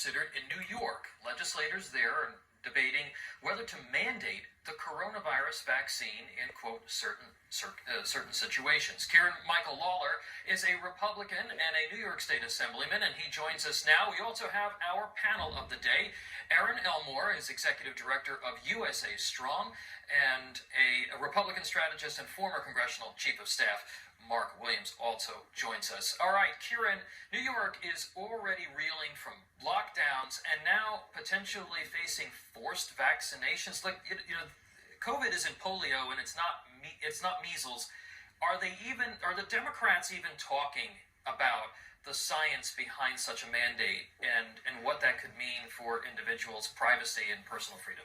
considered in New York. Legislators there are debating whether to mandate the coronavirus vaccine in, quote, certain situations. Kieran Michael Lalor is a Republican and a New York State Assemblyman, and he joins us now. We also have our panel of the day. Aaron Elmore is Executive Director of USA Strong, and a Republican strategist and former Congressional Chief of Staff, Mark Williams, also joins us. All right, Kieran, New York is already reeling from lockdowns and now potentially facing forced vaccinations. Like, COVID isn't polio and it's not measles. Are the Democrats even talking about the science behind such a mandate and what that could mean for individuals' privacy and personal freedom?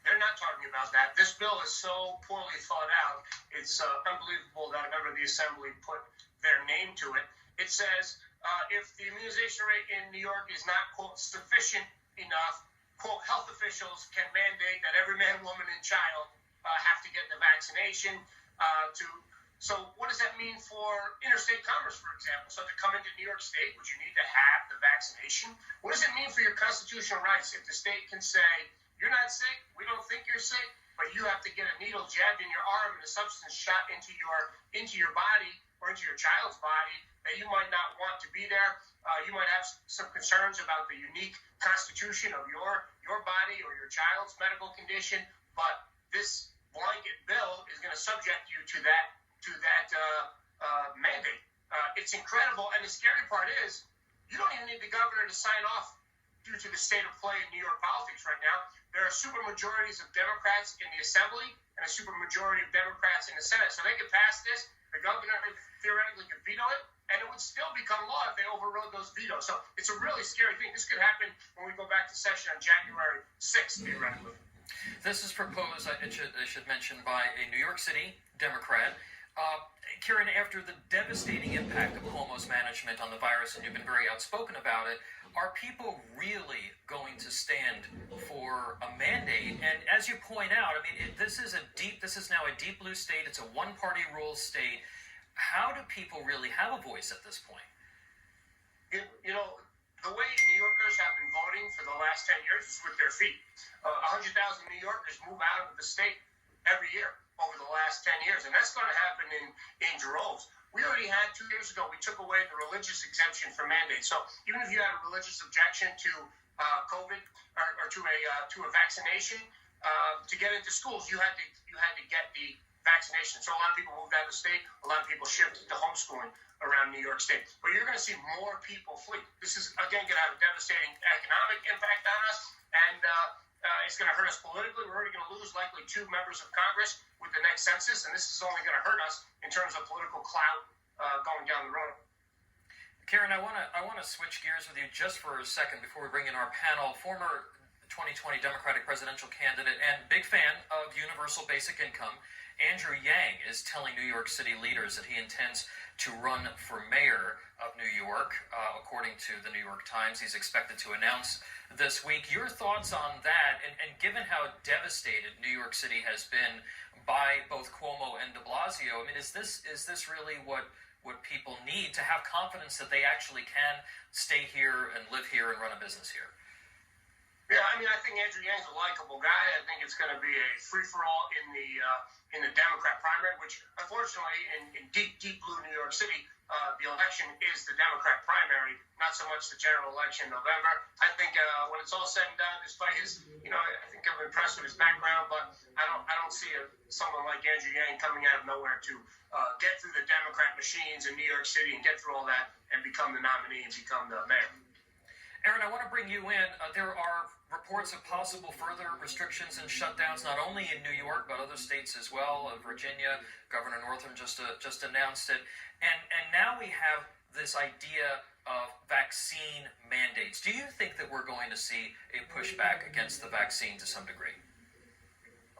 They're not talking about that. This bill is so poorly thought out. It's unbelievable that a member of the Assembly put their name to it. It says if the immunization rate in New York is not, quote, sufficient enough, quote, health officials can mandate that every man, woman, and child have to get the vaccination. So what does that mean for interstate commerce, for example? So to come into New York State, would you need to have the vaccination? What does it mean for your constitutional rights if the state can say, you're not sick, we don't think you're sick, but you have to get a needle jabbed in your arm and a substance shot into your body or into your child's body that you might not want to be there. You might have some concerns about the unique constitution of your body or your child's medical condition, but this blanket bill is going to subject you to that mandate. It's incredible, and the scary part is you don't even need the governor to sign off due to the state of play in New York politics right now. There are supermajorities of Democrats in the Assembly and a supermajority of Democrats in the Senate. So they could pass this. The governor theoretically could veto it, and it would still become law if they overrode those vetoes. So it's a really scary thing. This could happen when we go back to session on January 6th, theoretically. This is proposed, I should mention, by a New York City Democrat. Kieran, after the devastating impact of Cuomo's management on the virus, and you've been very outspoken about it, are people really going to stand for a mandate? And as you point out, I mean, this is now a deep blue state. It's a one-party rule state. How do people really have a voice at this point? You know, the way New Yorkers have been voting for the last 10 years is with their feet. 100,000 New Yorkers move out of the state every year over the last 10 years, and that's going to happen in droves. We already had 2 years ago, we took away the religious exemption for mandates. So even if you had a religious objection to COVID or to a vaccination, to get into schools, you had to get the vaccination. So a lot of people moved out of the state. A lot of people shifted to homeschooling around New York State. But you're going to see more people flee. This is, again, going to have a devastating economic impact on us, and it's going to hurt us politically. We're already going to lose likely 2 members of Congress with the next census, and this is only going to hurt us in terms of political clout going down the road. Kieran, I want to switch gears with you just for a second before we bring in our panel. Former 2020 Democratic presidential candidate and big fan of universal basic income, Andrew Yang, is telling New York City leaders that he intends to run for mayor of New York. According to the New York Times, he's expected to announce this week. Your thoughts on that, and given how devastated New York City has been by both Cuomo and de Blasio, I mean, is this really what people need to have confidence that they actually can stay here and live here and run a business here? Yeah, I mean, I think Andrew Yang's a likable guy. I think it's going to be a free-for-all in the Democrat primary, which unfortunately in deep blue New York City, the election is the Democrat primary, not so much the general election in November. I think when it's all said and done, this fight is, I think I'm impressed with his background, but I don't see someone like Andrew Yang coming out of nowhere to get through the Democrat machines in New York City and get through all that and become the nominee and become the mayor. Aaron, I want to bring you in. There are reports of possible further restrictions and shutdowns, not only in New York, but other states as well. Virginia, Governor Northam just announced it. And now we have this idea of vaccine mandates. Do you think that we're going to see a pushback against the vaccine to some degree?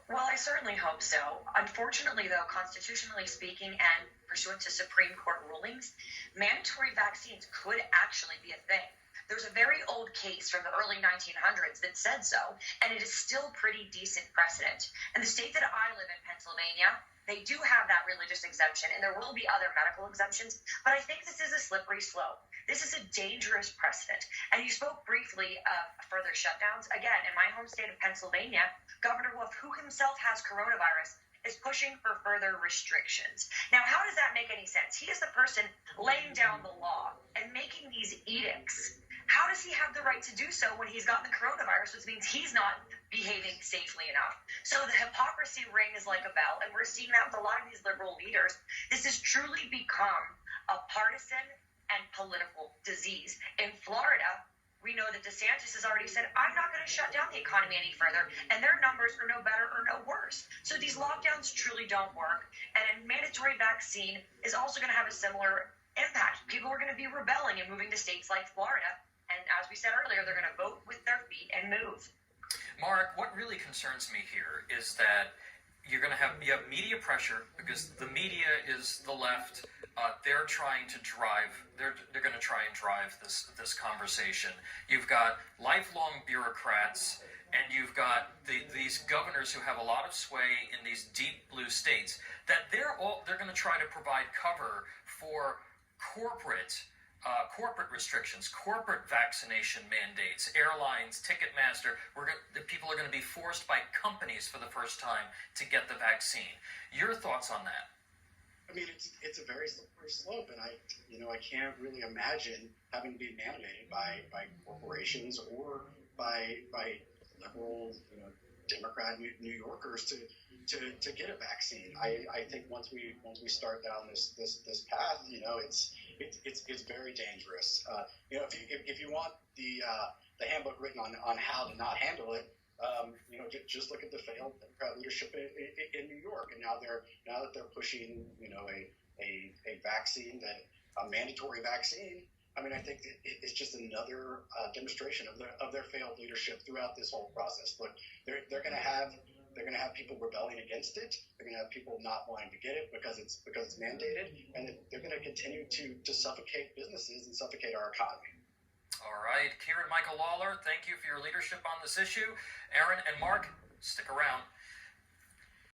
Well, I certainly hope so. Unfortunately, though, constitutionally speaking and pursuant to Supreme Court rulings, mandatory vaccines could actually be a thing. There's a very old case from the early 1900s that said so, and it is still pretty decent precedent. And the state that I live in, Pennsylvania, they do have that religious exemption, and there will be other medical exemptions, but I think this is a slippery slope. This is a dangerous precedent. And you spoke briefly of further shutdowns. Again, in my home state of Pennsylvania, Governor Wolf, who himself has coronavirus, is pushing for further restrictions. Now, how does that make any sense? He is the person laying down the law and making these edicts. How does he have the right to do so when he's gotten the coronavirus, which means he's not behaving safely enough? So the hypocrisy ring is like a bell, and we're seeing that with a lot of these liberal leaders. This has truly become a partisan and political disease. In Florida, we know that DeSantis has already said, I'm not going to shut down the economy any further, and their numbers are no better or no worse. So these lockdowns truly don't work, and a mandatory vaccine is also going to have a similar impact. People are going to be rebelling and moving to states like Florida, and as we said earlier, they're going to vote with their feet and move. Mark, what really concerns me here is that you have media pressure, because the media is the left. They're trying to drive. They're going to try and drive this conversation. You've got lifelong bureaucrats, and you've got these governors who have a lot of sway in these deep blue states. That they're going to try to provide cover for corporate restrictions, corporate vaccination mandates, airlines, Ticketmaster. The people are going to be forced by companies for the first time to get the vaccine. Your thoughts on that? I mean, it's a very slippery slope, and I can't really imagine having to be mandated by corporations or by liberal, Democrat New Yorkers to get a vaccine. I think once we start down this path, it's very dangerous. If you want the handbook written on how to not handle it, just look at the failed Democrat leadership in New York, and now that they're pushing a vaccine, a mandatory vaccine. I mean, I think it's just another demonstration of their failed leadership throughout this whole process. Look, they're going to have people rebelling against it. They're going to have people not wanting to get it because it's mandated, and they're going to continue to suffocate businesses and suffocate our economy. All right, Kieran Michael Lalor, thank you for your leadership on this issue. Aaron and Mark, stick around.